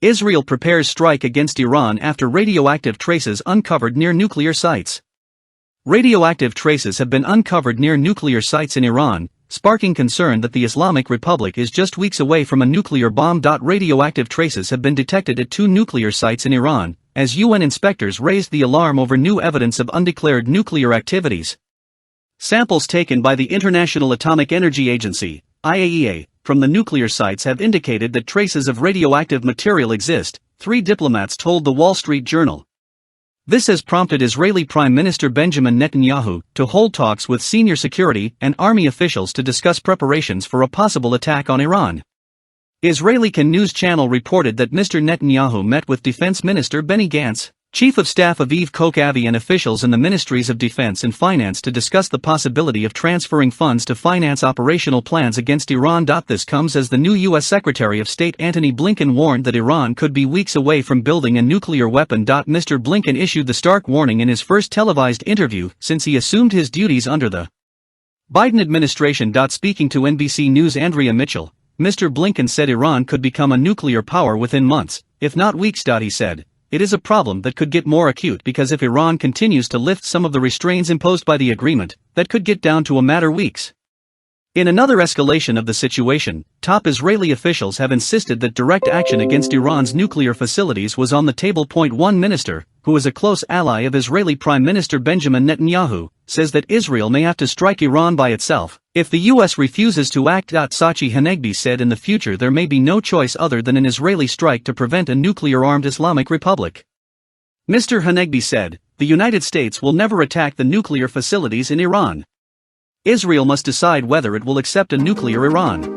Israel prepares strike against Iran after radioactive traces uncovered near nuclear sites. Radioactive traces have been uncovered near nuclear sites in Iran, sparking concern that the Islamic Republic is just weeks away from a nuclear bomb. Radioactive traces have been detected at 2 nuclear sites in Iran, as UN inspectors raised the alarm over new evidence of undeclared nuclear activities. Samples taken by the International Atomic Energy Agency, IAEA, from the nuclear sites have indicated that traces of radioactive material exist, 3 diplomats told the Wall Street Journal. This has prompted Israeli Prime Minister Benjamin Netanyahu to hold talks with senior security and army officials to discuss preparations for a possible attack on Iran. Israeli news channel reported that Mr Netanyahu met with Defence Minister Benny Gantz, Chief of Staff Aviv Kochavi and officials in the Ministries of Defense and Finance to discuss the possibility of transferring funds to finance operational plans against Iran. This comes as the new U.S. Secretary of State Antony Blinken warned that Iran could be weeks away from building a nuclear weapon. Mr. Blinken issued the stark warning in his first televised interview since he assumed his duties under the Biden Administration. Speaking to NBC News Andrea Mitchell, Mr. Blinken said Iran could become a nuclear power within months, if not weeks. He said, "It is a problem that could get more acute because if Iran continues to lift some of the restraints imposed by the agreement, that could get down to a matter of weeks." In another escalation of the situation, top Israeli officials have insisted that direct action against Iran's nuclear facilities was on the table. One minister, who is a close ally of Israeli Prime Minister Benjamin Netanyahu, says that Israel may have to strike Iran by itself if the U.S. refuses to act.Tzachi. Hanegbi said in the future there may be no choice other than an Israeli strike to prevent a nuclear-armed Islamic Republic. Mr. Hanegbi said, "The United States will never attack the nuclear facilities in Iran. Israel must decide whether it will accept a nuclear Iran."